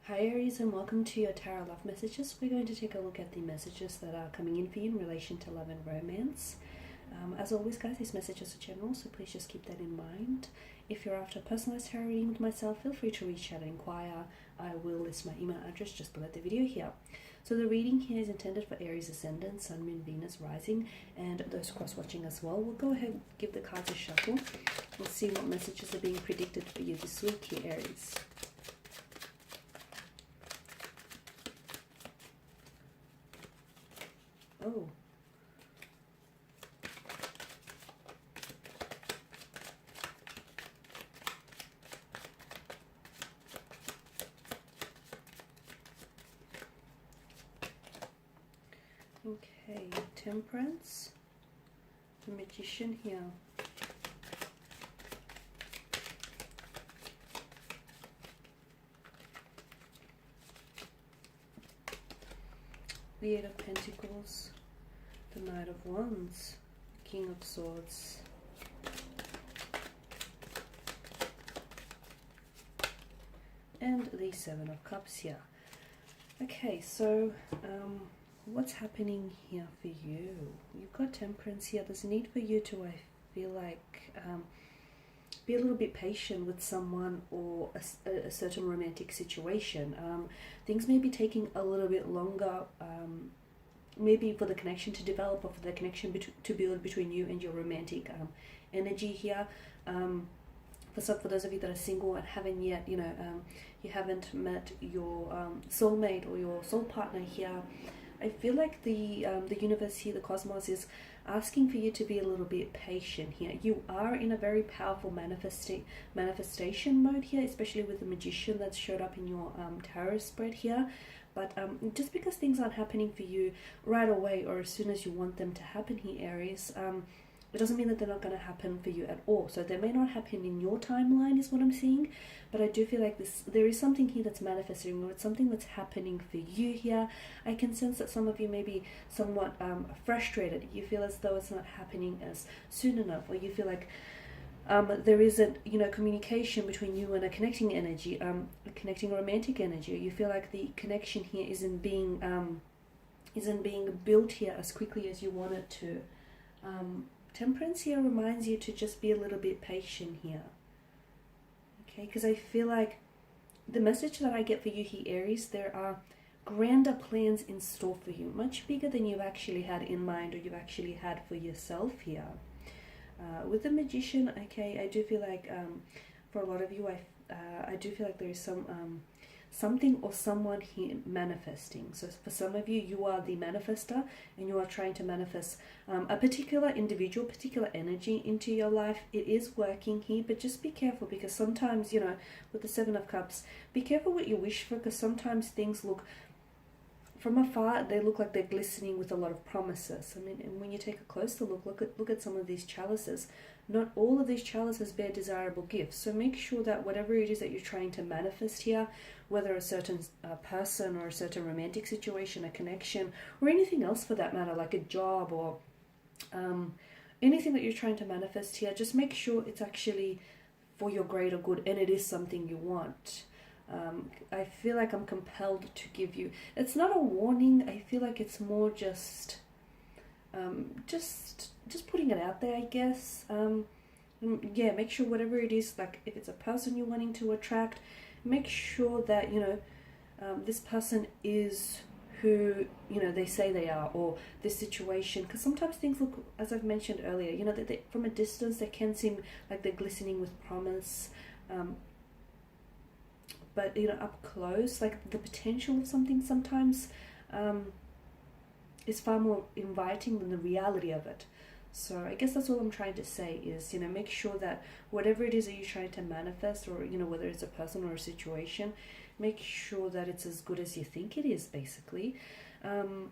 Hi Aries, and welcome to your Tarot Love Messages. We're going to take a look at the messages that are coming in for you in relation to love and romance. As always guys, these messages are general, so please just keep that in mind. If you're after a personalized tarot reading with myself, feel free to reach out and inquire. I will list my email address just below the video here. So the reading here is intended for Aries Ascendant, Sun, Moon, Venus, Rising, and those cross-watching as well. We'll go ahead and give the cards a shuffle. We'll see what messages are being predicted for you this week here, Aries. Oh. Okay, Temperance, the Magician here. The Eight of Pentacles, the Knight of Wands, King of Swords, and the Seven of Cups here. Okay, so what's happening here for you? You've got Temperance here. There's a need for you to, I feel like, be a little bit patient with someone or a certain romantic situation. Things may be taking a little bit longer, maybe for the connection to develop or for the connection to build between you and your romantic energy here. For those of you that are single and haven't yet, you haven't met your soulmate or your soul partner here, I feel like the universe here, the cosmos, is asking for you to be a little bit patient here. You are in a very powerful manifestation mode here, especially with the Magician that's showed up in your tarot spread here. But just because things aren't happening for you right away or as soon as you want them to happen here, Aries, it doesn't mean that they're not going to happen for you at all. So they may not happen in your timeline is what I'm seeing, but I do feel like there is something here that's manifesting, or it's something that's happening for you here. I can sense that some of you may be somewhat frustrated. You feel as though it's not happening as soon enough, or you feel like there isn't, communication between you and a connecting energy, a connecting romantic energy. You feel like the connection here isn't being built here as quickly as you want it to. Temperance here reminds you to just be a little bit patient here. Okay, because I feel like the message that I get for you here, Aries, there are grander plans in store for you, much bigger than you've actually had in mind or you've actually had for yourself here. With the Magician, okay, I do feel like for a lot of you, I do feel like there is something or someone here manifesting. So for some of you, you are the manifester and you are trying to manifest a particular individual, particular energy into your life. It is working here, but just be careful, because sometimes, with the Seven of Cups, be careful what you wish for, because sometimes things look, from afar, they look like they're glistening with a lot of promises. I mean, and when you take a closer look at some of these chalices, not all of these chalices bear desirable gifts. So make sure that whatever it is that you're trying to manifest here, whether a certain person or a certain romantic situation, a connection, or anything else for that matter, like a job or anything that you're trying to manifest here, just make sure it's actually for your greater good and it is something you want. I feel like I'm compelled to give you, it's not a warning, I feel like it's more just putting it out there, I guess. Yeah, make sure whatever it is, like if it's a person you're wanting to attract, make sure that, this person is who, they say they are, or this situation, because sometimes things look, as I've mentioned earlier, that from a distance they can seem like they're glistening with promise, but up close, like the potential of something sometimes is far more inviting than the reality of it. So I guess that's all I'm trying to say is, make sure that whatever it is that you're trying to manifest, or whether it's a person or a situation, make sure that it's as good as you think it is, basically. I'm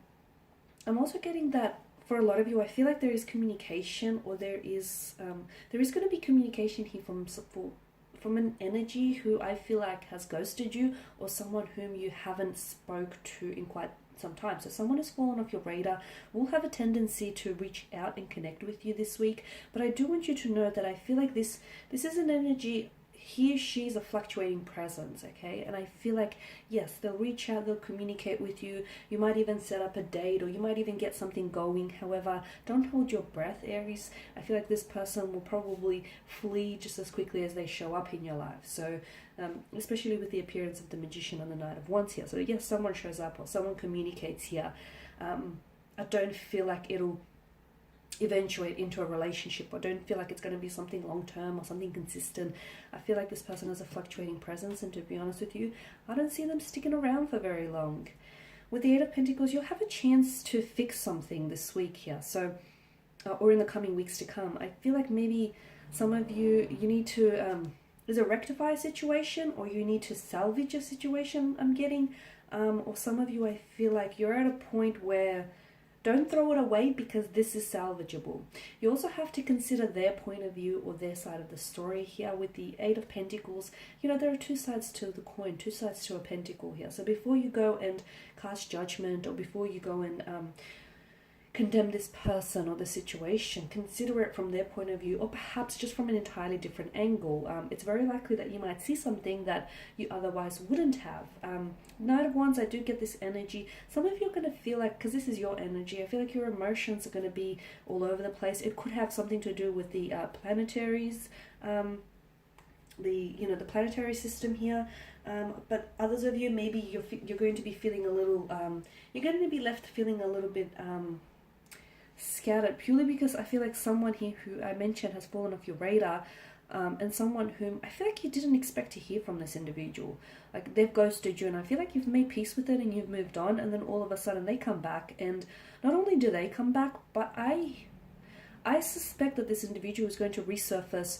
also getting that for a lot of you, I feel like there is communication, or there is going to be communication here from an energy who I feel like has ghosted you, or someone whom you haven't spoke to in quite some time. So someone has fallen off your radar, will have a tendency to reach out and connect with you this week. But I do want you to know that I feel like this is an energy he or she's a fluctuating presence, okay? And I feel like, yes, they'll reach out, they'll communicate with you. You might even set up a date, or you might even get something going. However, don't hold your breath, Aries. I feel like this person will probably flee just as quickly as they show up in your life. So, especially with the appearance of the Magician and the Knight of Wands here. So yes, someone shows up or someone communicates here. I don't feel like it'll eventuate into a relationship. I don't feel like it's going to be something long term or something consistent. I feel like this person has a fluctuating presence, and to be honest with you, I don't see them sticking around for very long. With the Eight of Pentacles, you'll have a chance to fix something this week here, so or in the coming weeks to come. I feel like maybe some of you need to either rectify a situation, or you need to salvage a situation, I'm getting, or some of you, I feel like you're at a point where don't throw it away, because this is salvageable. You also have to consider their point of view or their side of the story here. With the Eight of Pentacles, you know, there are two sides to the coin, two sides to a pentacle here. So before you go and cast judgment, or before you go and condemn this person or the situation, consider it from their point of view, or perhaps just from an entirely different angle. It's very likely that you might see something that you otherwise wouldn't have. Knight of Wands, I do get this energy. Some of you are going to feel like, because this is your energy, I feel like your emotions are going to be all over the place. It could have something to do with the planetaries, the planetary system here. But others of you, maybe you're going to be feeling a little, you're going to be left feeling a little bit scattered, purely because I feel like someone here who I mentioned has fallen off your radar, and someone whom I feel like you didn't expect to hear from this individual. Like, they've ghosted you, and I feel like you've made peace with it and you've moved on, and then all of a sudden they come back, and not only do they come back, but I suspect that this individual is going to resurface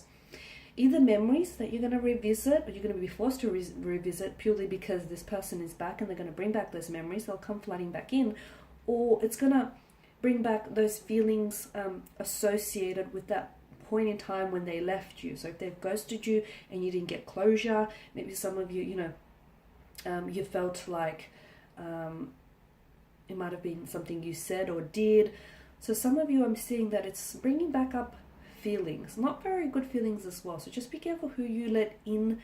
either memories that you're going to revisit, or you're going to be forced to revisit purely because this person is back and they're going to bring back those memories. They'll come flooding back in, or it's going to bring back those feelings associated with that point in time when they left you. So if they've ghosted you and you didn't get closure, maybe some of you, you felt like it might have been something you said or did. So some of you, I'm seeing that it's bringing back up feelings, not very good feelings as well. So just be careful who you let in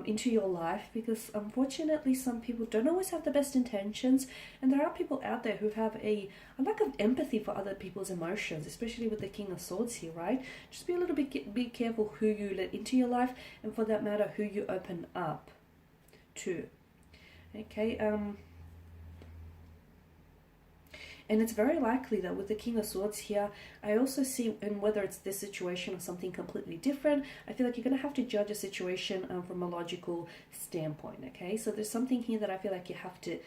into your life, because unfortunately some people don't always have the best intentions, and there are people out there who have a lack of empathy for other people's emotions, especially with the King of Swords here, right? Just be a little bit be careful who you let into your life, and for that matter, who you open up to. Okay, and it's very likely that with the King of Swords here, I also see, and whether it's this situation or something completely different, I feel like you're going to have to judge a situation from a logical standpoint, okay? So there's something here that I feel like you have to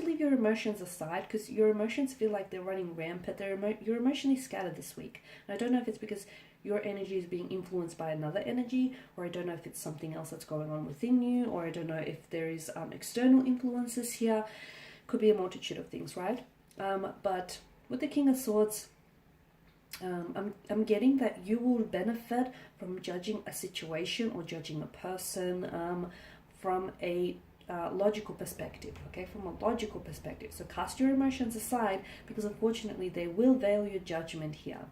leave your emotions aside, because your emotions feel like they're running rampant. You're emotionally scattered this week. And I don't know if it's because your energy is being influenced by another energy, or I don't know if it's something else that's going on within you, or I don't know if there is external influences here. Could be a multitude of things, right? But with the King of Swords, I'm getting that you will benefit from judging a situation or judging a person from a logical perspective, okay? From a logical perspective. So cast your emotions aside, because unfortunately they will veil your judgment here.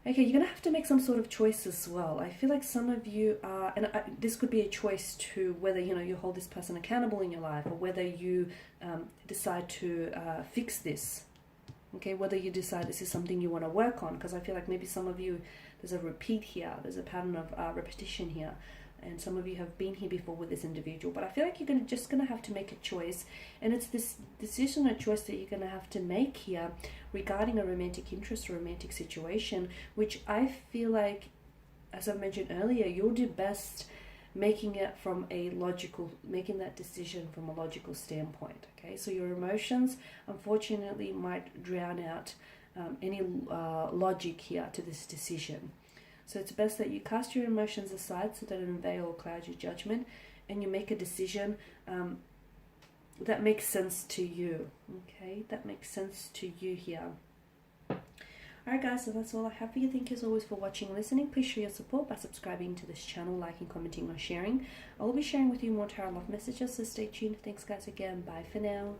Okay, you're going to have to make some sort of choice as well. I feel like some of you are, and this could be a choice to whether, you hold this person accountable in your life, or whether you decide to fix this. Okay, whether you decide this is something you want to work on, because I feel like maybe some of you, there's a repeat here, there's a pattern of repetition here, and some of you have been here before with this individual, but I feel like you're just going to have to make a choice, and it's this decision or choice that you're going to have to make here regarding a romantic interest or romantic situation, which I feel like, as I mentioned earlier, you'll do best making that decision from a logical standpoint, okay? So your emotions, unfortunately, might drown out any logic here to this decision. So it's best that you cast your emotions aside so that it doesn't veil or cloud your judgment, and you make a decision that makes sense to you, okay? That makes sense to you here. Alright guys, so that's all I have for you. Thank you as always for watching and listening. Please show your support by subscribing to this channel, liking, commenting, or sharing. I will be sharing with you more tarot love messages, so stay tuned. Thanks guys again. Bye for now.